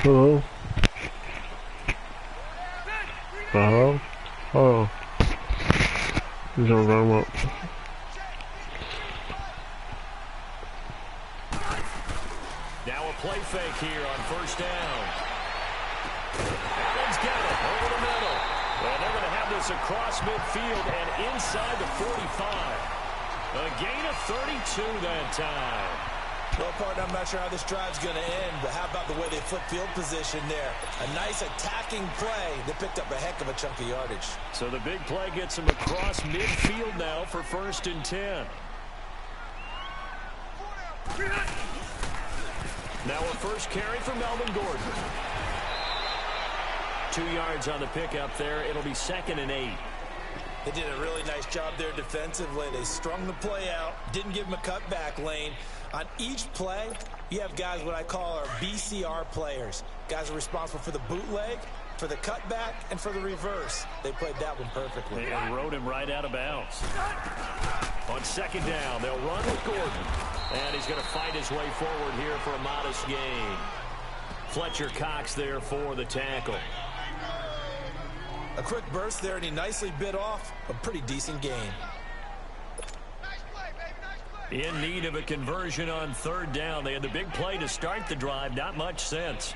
Hello? Hello? Oh. He's gonna run him up. Now a play fake here on first down. Allen's got it over the middle. Well, they're going to have this across midfield and inside the 45. A gain of 32 that time. Well, partner, I'm not sure how this drive's going to end, but how about the way they flip field position there? A nice attacking play that picked up a heck of a chunk of yardage. So the big play gets them across midfield now for first and 10. Now a first carry for Melvin Gordon. 2 yards on the pickup there. It'll be 2nd and 8. They did a really nice job there defensively. They strung the play out, didn't give them a cutback lane. On each play, you have guys what I call our BCR players. Guys are responsible for the bootleg, for the cutback, and for the reverse. They played that one perfectly. They rode him right out of bounds. On second down, they'll run with Gordon. And he's going to fight his way forward here for a modest gain. Fletcher Cox there for the tackle. A quick burst there, and he nicely bit off a pretty decent gain. In need of a conversion on third down. They had the big play to start the drive. Not much sense.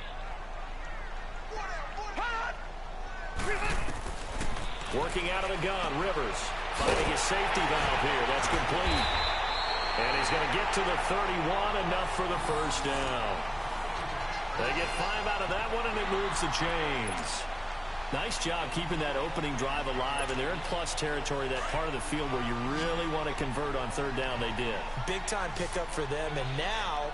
Working out of the gun, Rivers finding his safety valve here. That's complete. And he's going to get to the 31, enough for the first down. They get 5 out of that one, and it moves the chains. Nice job keeping that opening drive alive, and they're in plus territory, that part of the field where you really want to convert on third down. They did. Big-time pickup for them, and now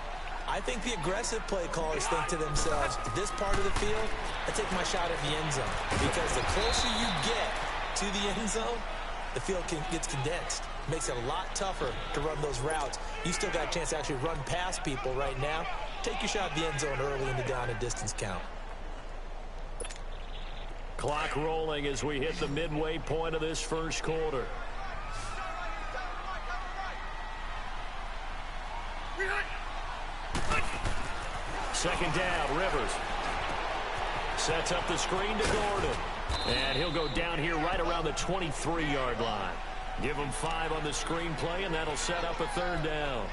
I think the aggressive play callers think to themselves, this part of the field, I take my shot at the end zone, because the closer you get to the end zone, the field gets condensed. Makes it a lot tougher to run those routes. You still got a chance to actually run past people right now. Take your shot at the end zone early in the down and distance count. Clock rolling as we hit the midway point of this first quarter. Second down, Rivers. Sets up the screen to Gordon. And he'll go down here right around the 23-yard line. Give him 5 on the screenplay, and that'll set up a third down.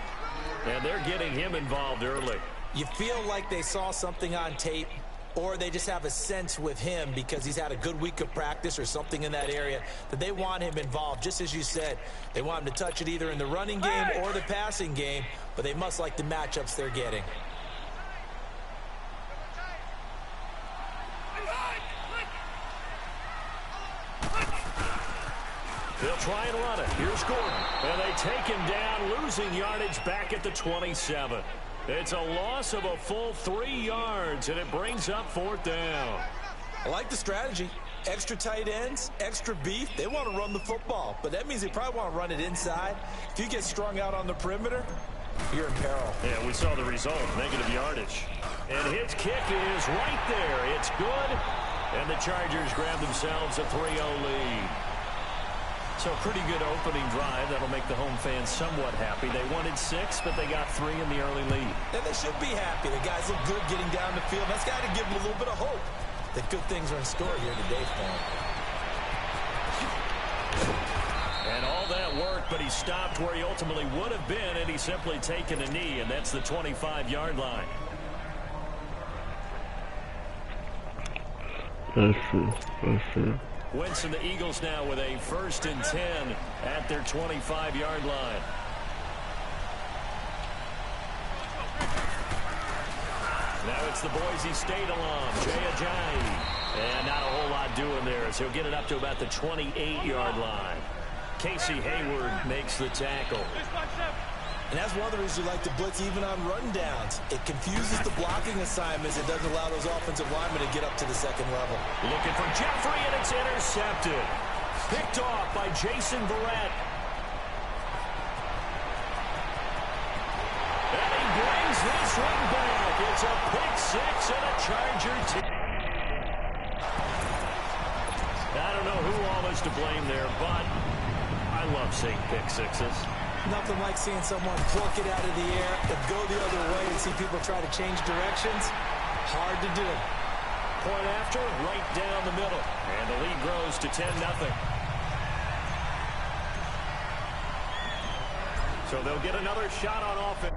And they're getting him involved early. You feel like they saw something on tape, or they just have a sense with him because he's had a good week of practice or something in that area that they want him involved. Just as you said, they want him to touch it either in the running game or the passing game, but they must like the matchups they're getting. They'll try and run it. Here's Gordon. And they take him down, losing yardage back at the 27. It's a loss of a full 3 yards, and it brings up fourth down. I like the strategy. Extra tight ends, extra beef. They want to run the football, but that means they probably want to run it inside. If you get strung out on the perimeter, you're in peril. Yeah, we saw the result, negative yardage. And his kick is right there. It's good, and the Chargers grab themselves a 3-0 lead. So pretty good opening drive. That'll make the home fans somewhat happy. They wanted 6, but they got 3 in the early lead. And they should be happy. The guys look good getting down the field. That's got to give them a little bit of hope that good things are in store here today for them. And all that work, but he stopped where he ultimately would have been, and he's simply taken a knee, and that's the 25-yard line. That's true. That's true. Wentz and the Eagles now with a 1st and 10 at their 25-yard line. Now it's the Boise State alum, Jay Ajayi. And not a whole lot doing there as he'll get it up to about the 28-yard line. Casey Hayward makes the tackle. And that's one of the reasons we like to blitz even on rundowns. It confuses the blocking assignments. It doesn't allow those offensive linemen to get up to the second level. Looking for Jeffrey, and it's intercepted. Picked off by Jason Verrett. And he brings this one back. It's a pick 6 and a Charger team. I don't know who all is to blame there, but I love seeing pick 6s. Nothing like seeing someone pluck it out of the air and go the other way and see people try to change directions. Hard to do. Point after, right down the middle. And the lead grows to 10-0. So they'll get another shot on offense.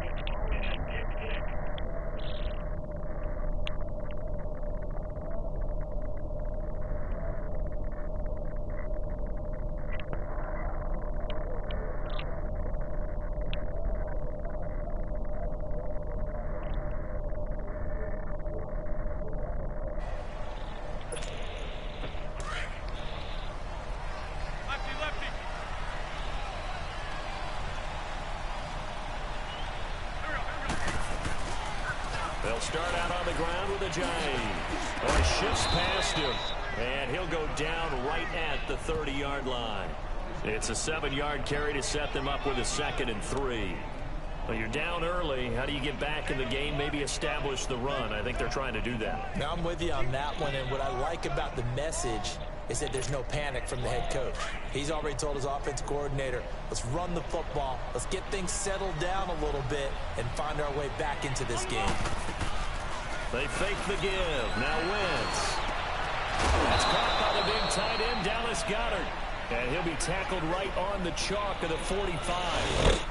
They'll start out on the ground with a Giants. Oh, he shifts past him. And he'll go down right at the 30-yard line. It's a 7-yard carry to set them up with a 2nd and 3. Well, you're down early. How do you get back in the game? Maybe establish the run. I think they're trying to do that. Now I'm with you on that one. And what I like about the message is that there's no panic from the head coach. He's already told his offensive coordinator, let's run the football. Let's get things settled down a little bit and find our way back into this game. They fake the give. Now Wentz. That's caught by the big tight end, Dallas Goedert. And he'll be tackled right on the chalk of the 45.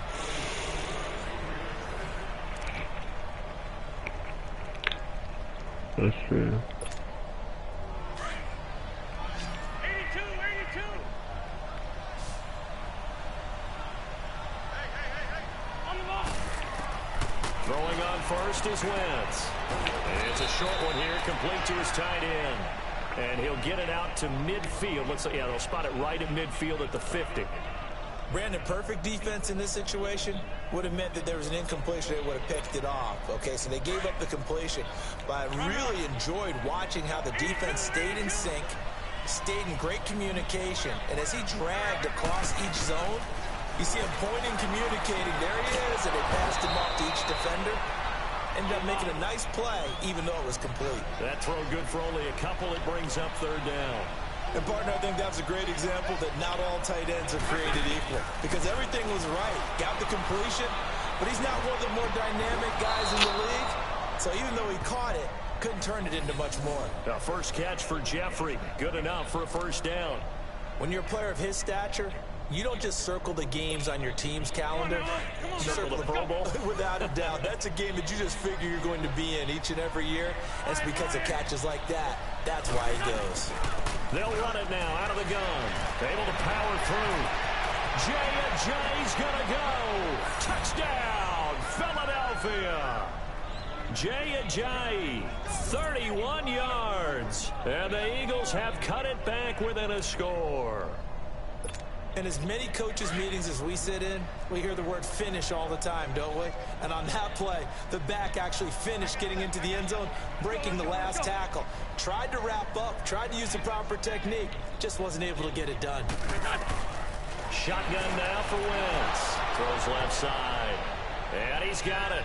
That's true. 82. Throwing on first is Wentz. And it's a short one here, complete to his tight end. And he'll get it out to midfield. Looks like, yeah, they'll spot it right at midfield at the 50. Brandon, perfect defense in this situation would have meant that there was an incompletion. They would have picked it off. Okay, so they gave up the completion. But I really enjoyed watching how the defense stayed in sync, stayed in great communication. And as he dragged across each zone, you see him pointing, communicating. There he is, and they passed him off to each defender. Ended up making a nice play, even though it was complete. That throw good for only a couple. It brings up 3rd down. And, partner, I think that's a great example that not all tight ends are created equal. Because everything was right. Got the completion, but he's not one of the more dynamic guys in the league. So even though he caught it, couldn't turn it into much more. The first catch for Jeffrey. Good enough for a 1st down. When you're a player of his stature, you don't just circle the games on your team's calendar. You circle the Pro Bowl. Without a doubt. That's a game that you just figure you're going to be in each and every year. And it's because of catches like that. That's why he goes. They'll run it now out of the gun. Able to power through. Jay's going to go. Touchdown, Philadelphia. Jay, 31 yards. And the Eagles have cut it back within a score. In as many coaches' meetings as we sit in, we hear the word finish all the time, don't we? And on that play, the back actually finished getting into the end zone, breaking the last tackle. Tried to wrap up, tried to use the proper technique, just wasn't able to get it done. Shotgun now for Wentz. Throws left side. And he's got it.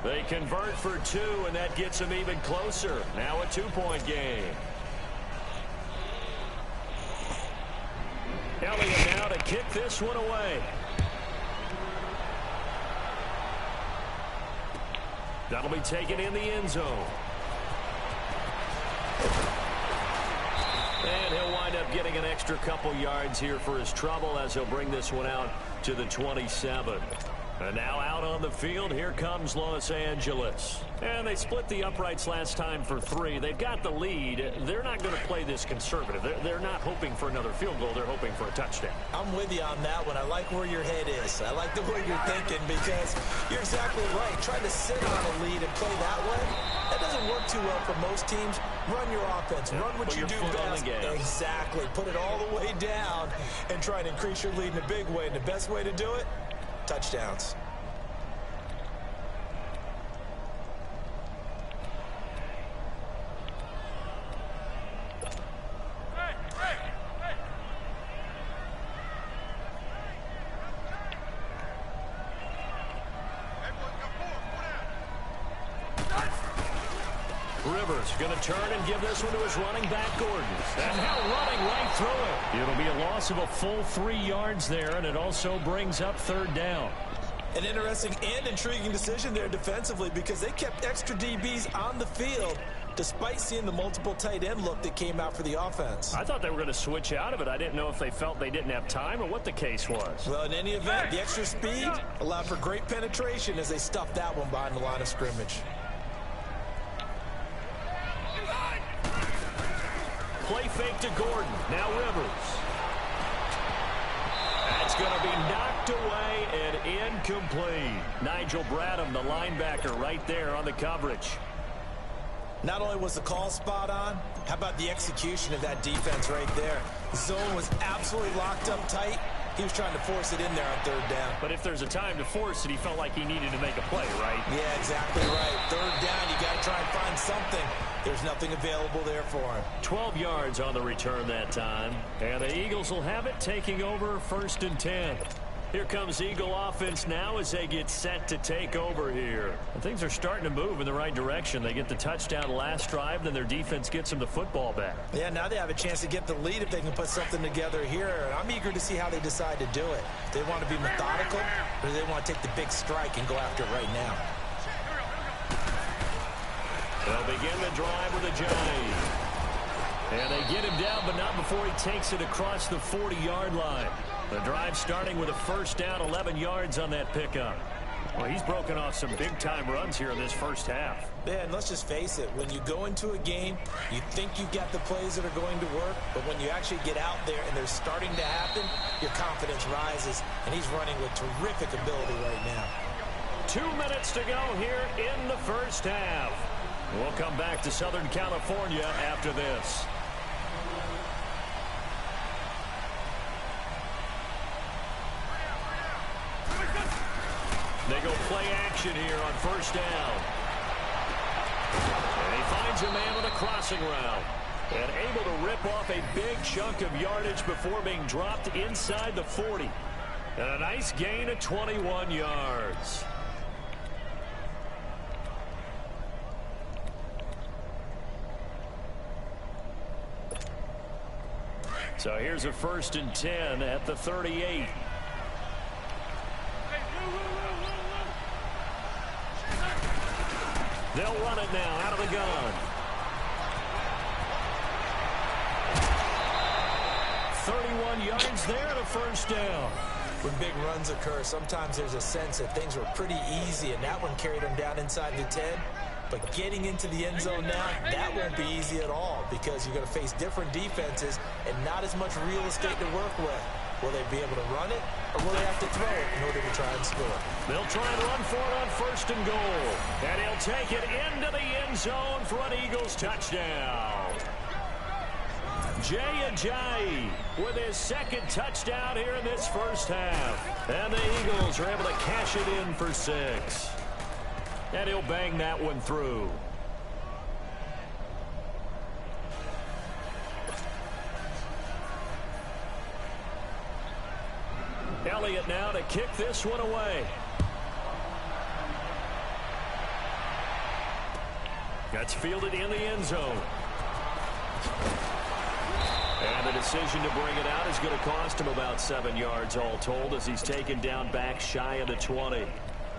They convert for 2, and that gets them even closer. Now a 2-point game. Elliott now to kick this one away. That'll be taken in the end zone. And he'll wind up getting an extra couple yards here for his trouble as he'll bring this one out to the 27. And now out on the field, here comes Los Angeles. And they split the uprights last time for 3. They've got the lead. They're not going to play this conservative. They're not hoping for another field goal. They're hoping for a touchdown. I'm with you on that one. I like where your head is. I like the way you're thinking because you're exactly right. Trying to sit on a lead and play that way, that doesn't work too well for most teams. Run your offense. Run what you do best. Exactly. Put it all the way down and try and increase your lead in a big way. And the best way to do it, touchdowns. Rivers going to turn and give this one to his running back, Gordon. And now running right through it. It'll be a loss of a full 3 yards there, and it also brings up 3rd down. An interesting and intriguing decision there defensively because they kept extra DBs on the field despite seeing the multiple tight end look that came out for the offense. I thought they were going to switch out of it. I didn't know if they felt they didn't have time or what the case was. Well, in any event, the extra speed allowed for great penetration as they stuffed that one behind the line of scrimmage. Play fake to Gordon. Now Rivers. That's going to be knocked away and incomplete. Nigel Bradham, the linebacker, right there on the coverage. Not only was the call spot on, how about the execution of that defense right there? The zone was absolutely locked up tight. He was trying to force it in there on third down. But if there's a time to force it, he felt like he needed to make a play, right? Yeah, exactly right. Third down, you got to try and find something. There's nothing available there for him. 12 yards on the return that time. And the Eagles will have it, taking over 1st and 10. Here comes Eagle offense now as they get set to take over here. And things are starting to move in the right direction. They get the touchdown last drive, then their defense gets them the football back. Yeah, now they have a chance to get the lead if they can put something together here. And I'm eager to see how they decide to do it. Do they want to be methodical, or do they want to take the big strike and go after it right now? They'll begin the drive with a jive. And they get him down, but not before he takes it across the 40-yard line. The drive starting with a first down, 11 yards on that pickup. Well, he's broken off some big-time runs here in this first half. Yeah, and let's just face it. When you go into a game, you think you've got the plays that are going to work, but when you actually get out there and they're starting to happen, your confidence rises, and he's running with terrific ability right now. 2 minutes to go here in the first half. We'll come back to Southern California after this. They go play action here on first down. And he finds a man on a crossing route. And able to rip off a big chunk of yardage before being dropped inside the 40. And a nice gain of 21 yards. So here's a 1st and 10 at the 38. They'll run it now out of the gun. 31 yards there and a first down. When big runs occur, sometimes there's a sense that things were pretty easy, and that one carried them down inside the 10. But getting into the end zone now, that won't be easy at all because you're going to face different defenses and not as much real estate to work with. Will they be able to run it, or will they have to throw it in order to try and score? They'll try and run for it on 1st and goal. And he'll take it into the end zone for an Eagles touchdown. Jay Ajayi with his 2nd touchdown here in this first half. And the Eagles are able to cash it in for 6. And he'll bang that one through. Elliott now to kick this one away. That's fielded in the end zone. And the decision to bring it out is going to cost him about 7 yards all told as he's taken down back shy of the 20.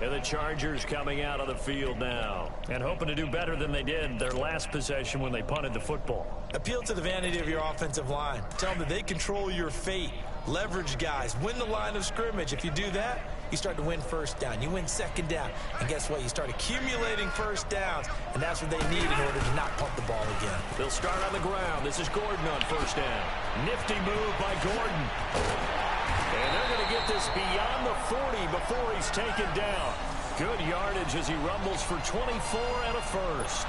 And the Chargers coming out of the field now and hoping to do better than they did their last possession when they punted the football. Appeal to the vanity of your offensive line. Tell them that they control your fate. Leverage guys. Win the line of scrimmage. If you do that, you start to win first down. You win second down. And guess what? You start accumulating first downs. And that's what they need in order to not pump the ball again. They'll start on the ground. This is Gordon on first down. Nifty move by Gordon. And they're going to get this beyond the 40 before he's taken down. Good yardage as he rumbles for 24 and a first.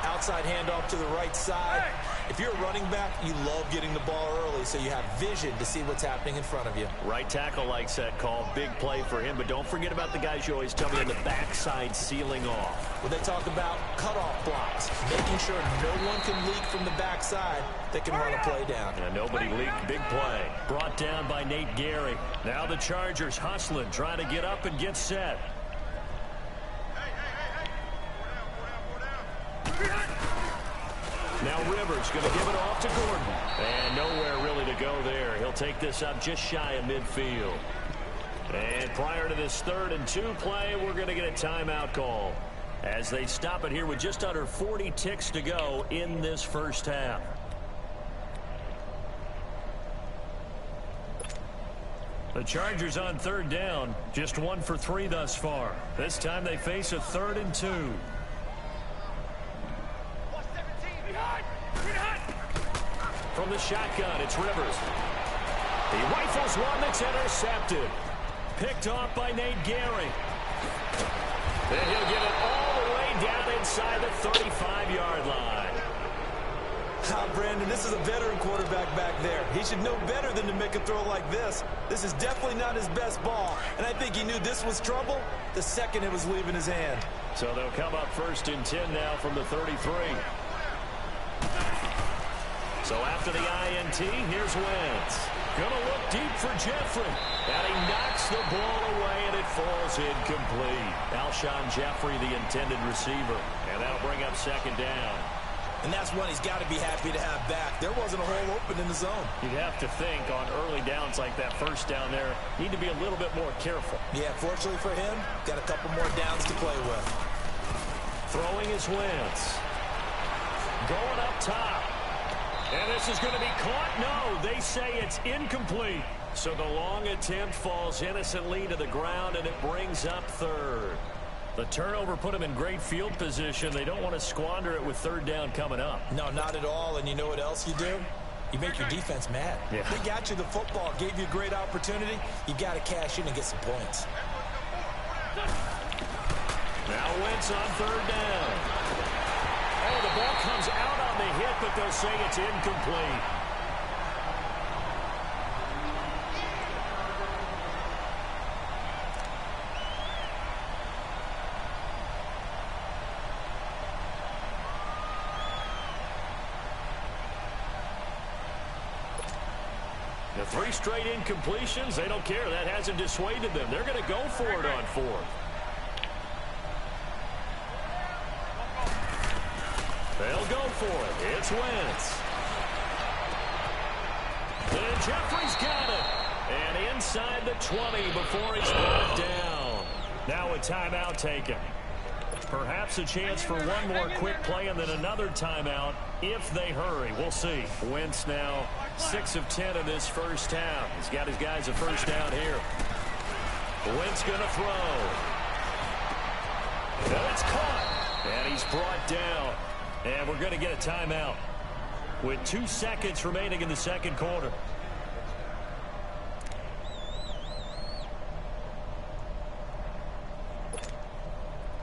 Outside handoff to the right side. If you're a running back, you love getting the ball early so you have vision to see what's happening in front of you. Right tackle likes that call. Big play for him. But don't forget about the guys you always tell me on the backside sealing off. When they talk about cutoff blocks, making sure no one can leak from the backside that can run a play down. And nobody leaked. Big play. Brought down by Nate Gary. Now the Chargers hustling, trying to get up and get set. Now Rivers going to give it off to Gordon. And nowhere really to go there. He'll take this up just shy of midfield. And prior to this 3rd and 2 play, we're going to get a timeout call as they stop it here with just under 40 ticks to go in this first half. The Chargers on 3rd down, just 1 for 3 thus far. This time they face a 3rd and 2. From the shotgun, it's Rivers. He rifles one that's intercepted. Picked off by Nate Gary. Then he'll get it all the way down inside the 35-yard line. Brandon, this is a veteran quarterback back there. He should know better than to make a throw like this. This is definitely not his best ball, and I think he knew this was trouble the second it was leaving his hand. So they'll come up 1st and 10 now from the 33. So after the INT, here's Wentz. Gonna look deep for Jeffrey. And he knocks the ball away, and it falls incomplete. Alshon Jeffrey, the intended receiver. And that'll bring up 2nd down. And that's one he's got to be happy to have back. There wasn't a hole open in the zone. You'd have to think on early downs like that 1st down there, need to be a little bit more careful. Yeah, fortunately for him, got a couple more downs to play with. Throwing is Wentz. Going up top. And this is going to be caught. No, they say it's incomplete. So the long attempt falls innocently to the ground, and it brings up 3rd. The turnover put them in great field position. They don't want to squander it with 3rd down coming up. No, not at all. And you know what else you do? You make your defense mad. Yeah. They got you the football, gave you a great opportunity. You got to cash in and get some points. Now Wentz on 3rd down. Oh, the ball comes out on the hit, but they'll say it's incomplete. The 3 straight incompletions, they don't care. That hasn't dissuaded them. They're going to go for it on 4th. They'll go for it. It's Wentz. And Jeffrey's got it. And inside the 20 before he's brought down. Now a timeout taken. Perhaps a chance for one more quick play and then another timeout if they hurry. We'll see. Wentz now 6 of 10 in this first half. He's got his guys a 1st down here. Wentz going to throw. And it's caught. And he's brought down. And we're going to get a timeout with 2 seconds remaining in the 2nd quarter.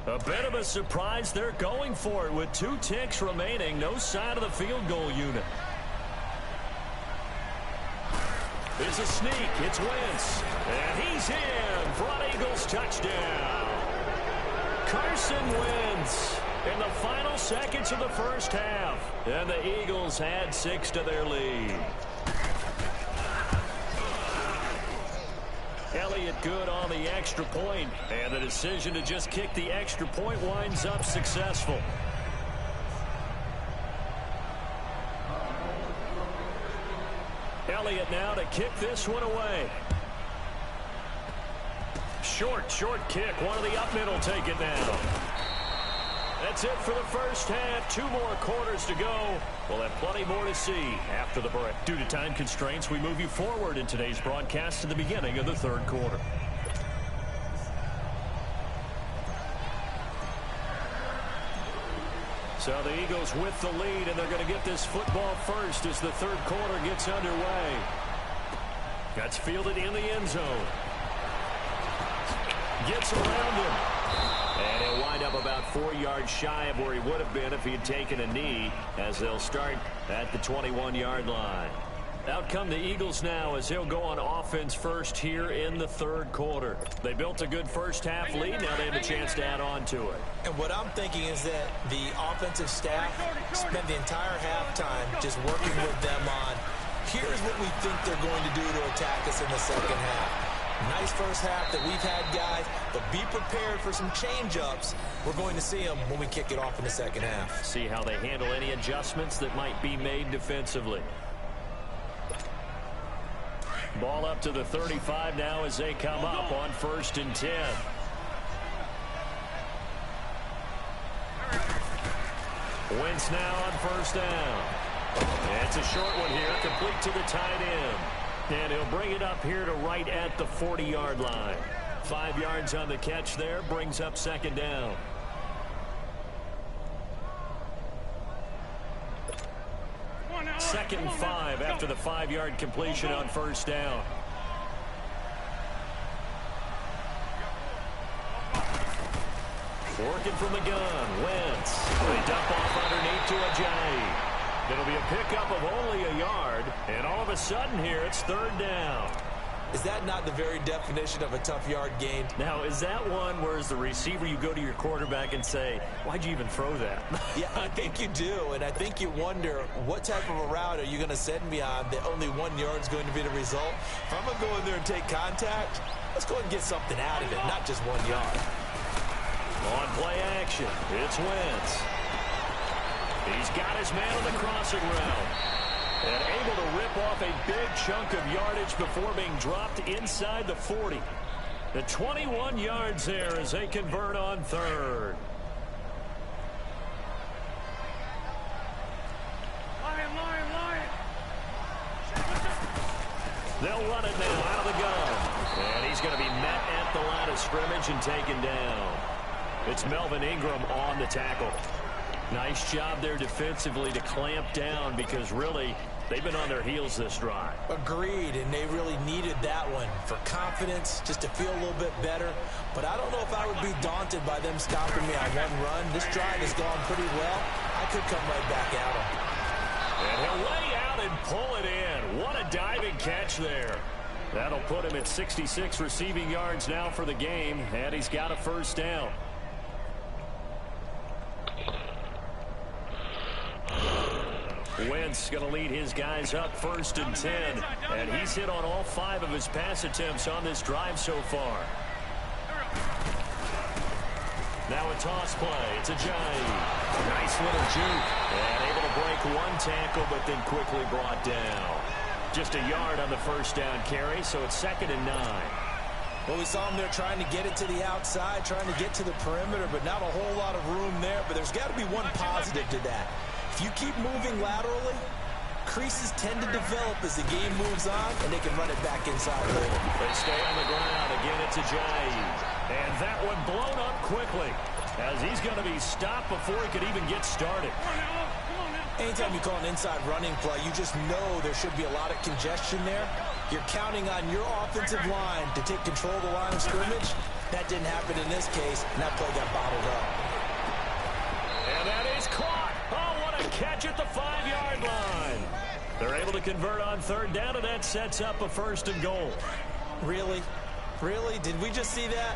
A bit of a surprise. They're going for it with 2 ticks remaining. No sign of the field goal unit. There's a sneak. It's Wentz. And he's in for an Eagles touchdown. Carson Wentz in the final seconds of the first half. And the Eagles add 6 to their lead. Elliott good on the extra point, and the decision to just kick the extra point winds up successful. Elliott now to kick this one away. Short kick. One of the up mid will take it now. That's it for the first half. 2 more quarters to go. We'll have plenty more to see after the break. Due to time constraints, we move you forward in today's broadcast to the beginning of the 3rd quarter. So the Eagles with the lead, and they're going to get this football first as the 3rd quarter gets underway. That's fielded in the end zone. Gets around him. And he'll wind up about 4 yards shy of where he would have been if he had taken a knee, as they'll start at the 21-yard line. Out come the Eagles now as he'll go on offense first here in the 3rd quarter. They built a good first half lead. Now they have a chance to add on to it. And what I'm thinking is that the offensive staff spent the entire halftime just working with them on, here's what we think they're going to do to attack us in the 2nd half. Nice first half that we've had, guys, but be prepared for some change-ups. We're going to see them when we kick it off in the 2nd half. See how they handle any adjustments that might be made defensively. Ball up to the 35 now as they come up on 1st and 10. Wentz now on 1st down. And it's a short one here, complete to the tight end. And he'll bring it up here to right at the 40-yard line. 5 yards on the catch there, brings up 2nd down. Second and 5 after the 5-yard completion on 1st down. Working from the gun, Wentz. They dump off underneath to Ajayi. It'll be a pickup of only a yard, and all of a sudden here it's 3rd down. Is that not the very definition of a tough yard gain? Now, is that one where as the receiver you go to your quarterback and say, why'd you even throw that? Yeah, I think you do, and I think you wonder what type of a route are you going to send me on that only 1 yard is going to be the result? If I'm going to go in there and take contact, let's go ahead and get something out of it, not just 1 yard. On play action, it's Wentz. He's got his man on the crossing route. And able to rip off a big chunk of yardage before being dropped inside the 40. The 21 yards there as they convert on 3rd. They'll run it now out of the gun. And he's going to be met at the line of scrimmage and taken down. It's Melvin Ingram on the tackle. Nice job there defensively to clamp down because really they've been on their heels this drive. Agreed, and they really needed that one for confidence, just to feel a little bit better. But I don't know if I would be daunted by them stopping me on 1 run. This drive has gone pretty well. I could come right back at him. And he'll lay out and pull it in. What a diving catch there. That'll put him at 66 receiving yards now for the game, and he's got a 1st down. Wentz going to lead his guys up 1st and 10. And he's hit on all 5 of his pass attempts on this drive so far. Now a toss play. It's Ajayi. Nice little juke. And able to break 1 tackle, but then quickly brought down. Just a yard on the 1st down carry, so it's 2nd and 9. Well, we saw him there trying to get it to the outside, trying to get to the perimeter, but not a whole lot of room there. But there's got to be one positive to that. If you keep moving laterally, creases tend to develop as the game moves on, and they can run it back inside later. They stay on the ground. Again, it's Ajayi. And that one blown up quickly as he's going to be stopped before he could even get started. Anytime you call an inside running play, you just know there should be a lot of congestion there. You're counting on your offensive line to take control of the line of scrimmage. That didn't happen in this case, and that play got bottled up. And that is caught. Oh, what a catch at the 5-yard line. They're able to convert on 3rd down, and that sets up a 1st and goal. Really? Really? Did we just see that?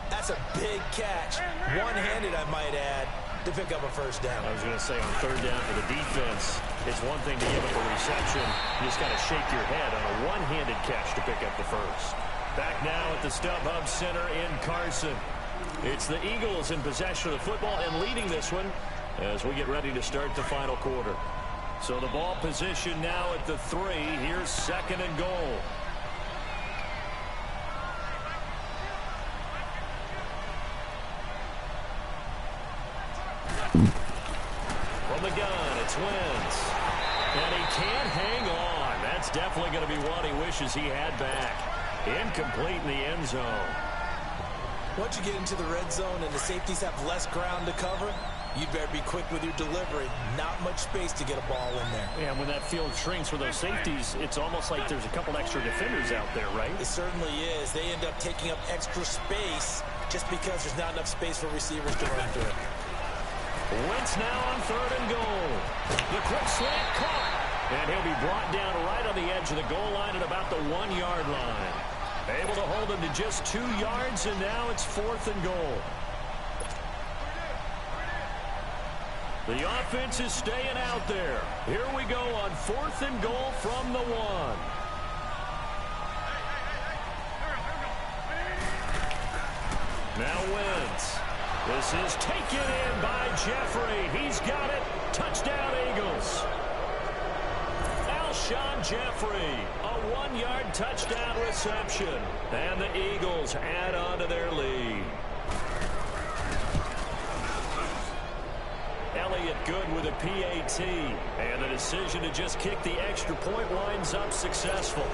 That's a big catch. One-handed, I might add, to pick up a 1st down. I was going to say on 3rd down for the defense, it's one thing to give up a reception. You just got to shake your head on a one-handed catch to pick up the 1st. Back now at the StubHub Center in Carson. It's the Eagles in possession of the football and leading this one as we get ready to start the final quarter. So the ball position now at the 3. Here's 2nd and goal. From the gun, it's Wentz. And he can't hang on. That's definitely going to be one he wishes he had back. Incomplete in the end zone. Once you get into the red zone and the safeties have less ground to cover, you better be quick with your delivery. Not much space to get a ball in there. Yeah, when that field shrinks with those safeties, it's almost like there's a couple extra defenders out there, right? It certainly is. They end up taking up extra space just because there's not enough space for receivers to run through. Wentz now on 3rd and goal. The quick slant caught. And he'll be brought down right on the edge of the goal line at about the 1-yard line. Able to hold him to just 2 yards, and now it's 4th and goal. The offense is staying out there. Here we go on 4th and goal from the 1. Now Wentz. This is taken in by Jeffrey. He's got it. Touchdown, Eagles. Alshon Jeffrey, a 1-yard touchdown reception. And the Eagles add on to their lead. Elliott good with a PAT. And the decision to just kick the extra point winds up successful.